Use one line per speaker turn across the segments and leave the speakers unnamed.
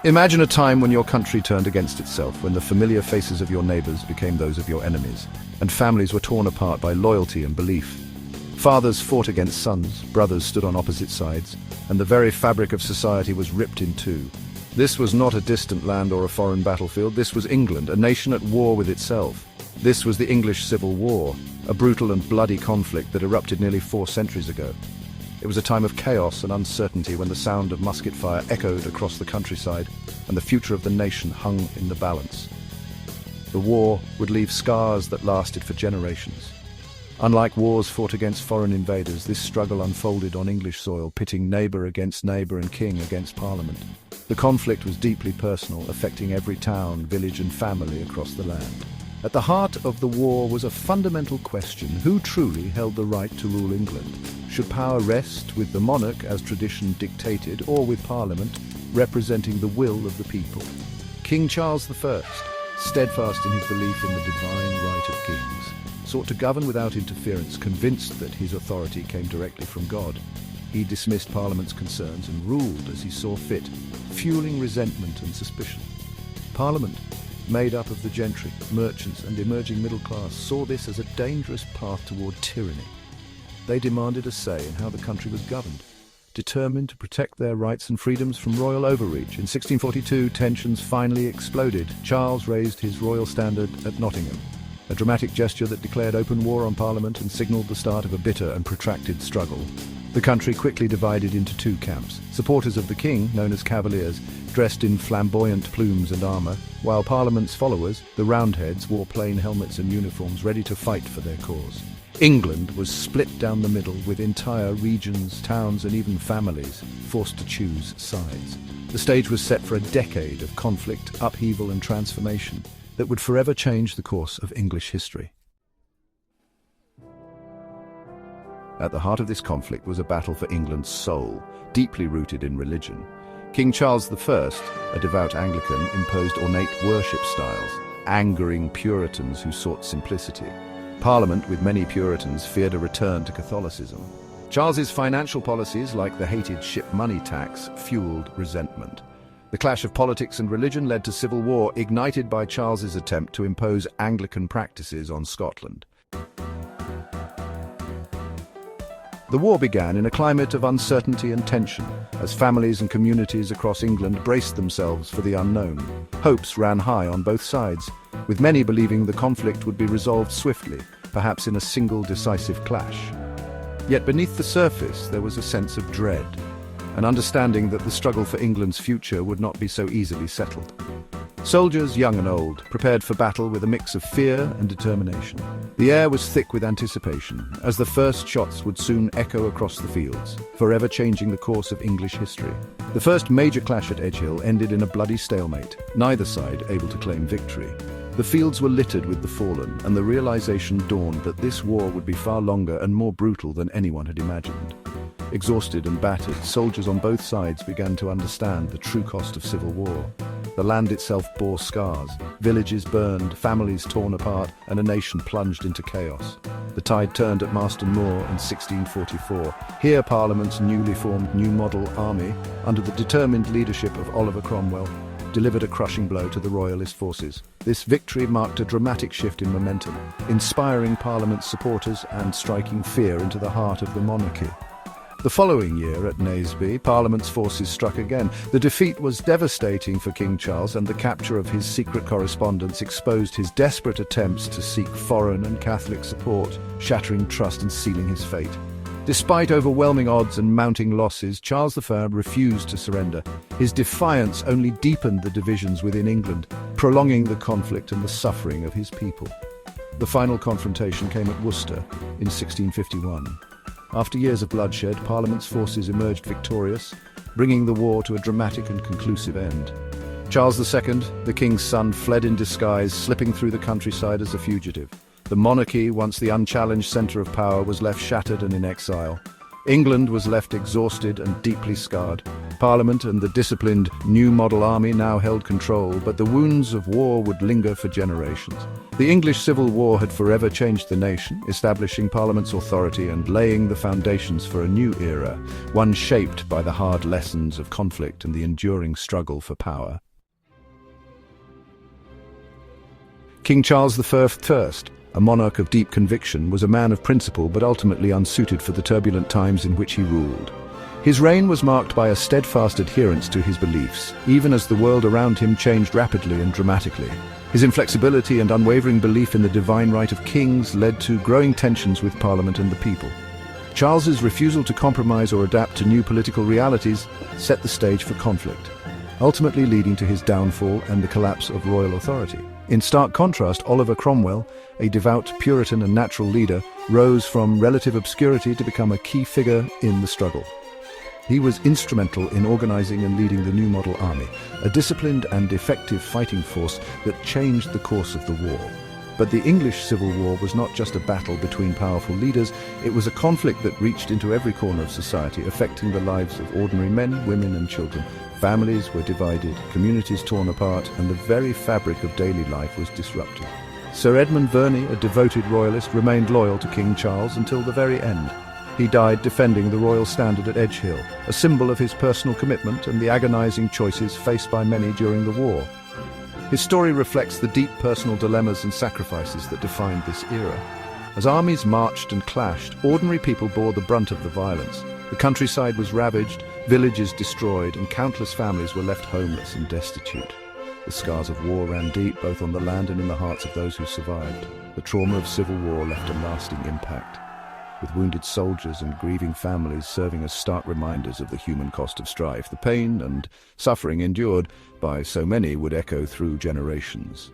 Imagine a time when your country turned against itself, when the familiar faces of your neighbors became those of your enemies, and families were torn apart by loyalty and belief. Fathers fought against sons, brothers stood on opposite sides, and the very fabric of society was ripped in two. This was not a distant land or a foreign battlefield. This was England, a nation at war with itself. This was the English Civil War, a brutal and bloody conflict that erupted nearly 4 centuries ago. It was a time of chaos and uncertainty when the sound of musket fire echoed across the countryside and the future of the nation hung in the balance. The war would leave scars that lasted for generations. Unlike wars fought against foreign invaders, this struggle unfolded on English soil, pitting neighbour against neighbour and king against parliament. The conflict was deeply personal, affecting every town, village and family across the land. At the heart of the war was a fundamental question: who truly held the right to rule England? Should power rest with the monarch as tradition dictated, or with Parliament representing the will of the people? King Charles I, steadfast in his belief in the divine right of kings, sought to govern without interference, convinced that his authority came directly from God. He dismissed Parliament's concerns and ruled as he saw fit, fueling resentment and suspicion. Parliament, made up of the gentry, merchants and emerging middle class, saw this as a dangerous path toward tyranny. They demanded a say in how the country was governed, determined to protect their rights and freedoms from royal overreach. In 1642, tensions finally exploded. Charles raised his royal standard at Nottingham, a dramatic gesture that declared open war on Parliament and signalled the start of a bitter and protracted struggle. The country quickly divided into 2 camps: supporters of the king, known as Cavaliers, dressed in flamboyant plumes and armour, while Parliament's followers, the Roundheads, wore plain helmets and uniforms, ready to fight for their cause. England was split down the middle, with entire regions, towns and even families forced to choose sides. The stage was set for a decade of conflict, upheaval and transformation that would forever change the course of English history. At the heart of this conflict was a battle for England's soul, deeply rooted in religion. King Charles I, a devout Anglican, imposed ornate worship styles, angering Puritans who sought simplicity. Parliament, with many Puritans, feared a return to Catholicism. Charles's financial policies, like the hated ship money tax, fueled resentment. The clash of politics and religion led to civil war, ignited by Charles's attempt to impose Anglican practices on Scotland. The war began in a climate of uncertainty and tension, as families and communities across England braced themselves for the unknown. Hopes ran high on both sides, with many believing the conflict would be resolved swiftly, perhaps in a single decisive clash. Yet beneath the surface there was a sense of dread, an understanding that the struggle for England's future would not be so easily settled. Soldiers, young and old, prepared for battle with a mix of fear and determination. The air was thick with anticipation, as the first shots would soon echo across the fields, forever changing the course of English history. The first major clash at Edgehill ended in a bloody stalemate, neither side able to claim victory. The fields were littered with the fallen, and the realization dawned that this war would be far longer and more brutal than anyone had imagined. Exhausted and battered, soldiers on both sides began to understand the true cost of civil war. The land itself bore scars, villages burned, families torn apart, and a nation plunged into chaos. The tide turned at Marston Moor in 1644. Here Parliament's newly formed New Model Army, under the determined leadership of Oliver Cromwell, delivered a crushing blow to the Royalist forces. This victory marked a dramatic shift in momentum, inspiring Parliament's supporters and striking fear into the heart of the monarchy. The following year at Naseby, Parliament's forces struck again. The defeat was devastating for King Charles, and the capture of his secret correspondence exposed his desperate attempts to seek foreign and Catholic support, shattering trust and sealing his fate. Despite overwhelming odds and mounting losses, Charles I refused to surrender. His defiance only deepened the divisions within England, prolonging the conflict and the suffering of his people. The final confrontation came at Worcester in 1651. After years of bloodshed, Parliament's forces emerged victorious, bringing the war to a dramatic and conclusive end. Charles II, the king's son, fled in disguise, slipping through the countryside as a fugitive. The monarchy, once the unchallenged centre of power, was left shattered and in exile. England was left exhausted and deeply scarred. Parliament and the disciplined new model army now held control, but the wounds of war would linger for generations. The English Civil War had forever changed the nation, establishing Parliament's authority and laying the foundations for a new era, one shaped by the hard lessons of conflict and the enduring struggle for power. King Charles I, a monarch of deep conviction, was a man of principle but ultimately unsuited for the turbulent times in which he ruled. His reign was marked by a steadfast adherence to his beliefs, even as the world around him changed rapidly and dramatically. His inflexibility and unwavering belief in the divine right of kings led to growing tensions with Parliament and the people. Charles's refusal to compromise or adapt to new political realities set the stage for conflict, ultimately leading to his downfall and the collapse of royal authority. In stark contrast, Oliver Cromwell, a devout Puritan and natural leader, rose from relative obscurity to become a key figure in the struggle. He was instrumental in organizing and leading the new model army, a disciplined and effective fighting force that changed the course of the war. But the English Civil War was not just a battle between powerful leaders, it was a conflict that reached into every corner of society, affecting the lives of ordinary men, women and children. Families were divided, communities torn apart, and the very fabric of daily life was disrupted. Sir Edmund Verney, a devoted royalist, remained loyal to King Charles until the very end. He died defending the royal standard at Edgehill, a symbol of his personal commitment and the agonizing choices faced by many during the war. His story reflects the deep personal dilemmas and sacrifices that defined this era. As armies marched and clashed, ordinary people bore the brunt of the violence. The countryside was ravaged, villages destroyed, and countless families were left homeless and destitute. The scars of war ran deep, both on the land and in the hearts of those who survived. The trauma of civil war left a lasting impact, with wounded soldiers and grieving families serving as stark reminders of the human cost of strife. The pain and suffering endured by so many would echo through generations.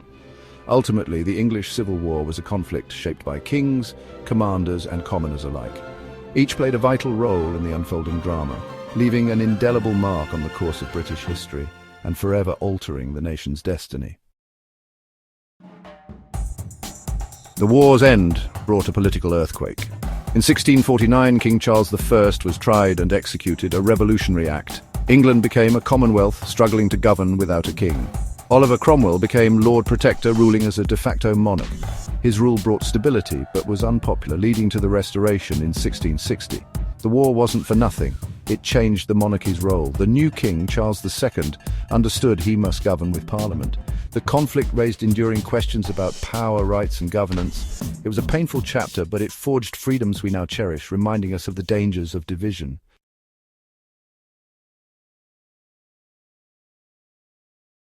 Ultimately, the English Civil War was a conflict shaped by kings, commanders, and commoners alike. Each played a vital role in the unfolding drama, leaving an indelible mark on the course of British history and forever altering the nation's destiny. The war's end brought a political earthquake. In 1649, King Charles I was tried and executed, a revolutionary act. England became a commonwealth, struggling to govern without a king. Oliver Cromwell became Lord Protector, ruling as a de facto monarch. His rule brought stability, but was unpopular, leading to the Restoration in 1660. The war wasn't for nothing. It changed the monarchy's role. The new king, Charles II, understood he must govern with Parliament. The conflict raised enduring questions about power, rights and governance. It was a painful chapter, but it forged freedoms we now cherish, reminding us of the dangers of division.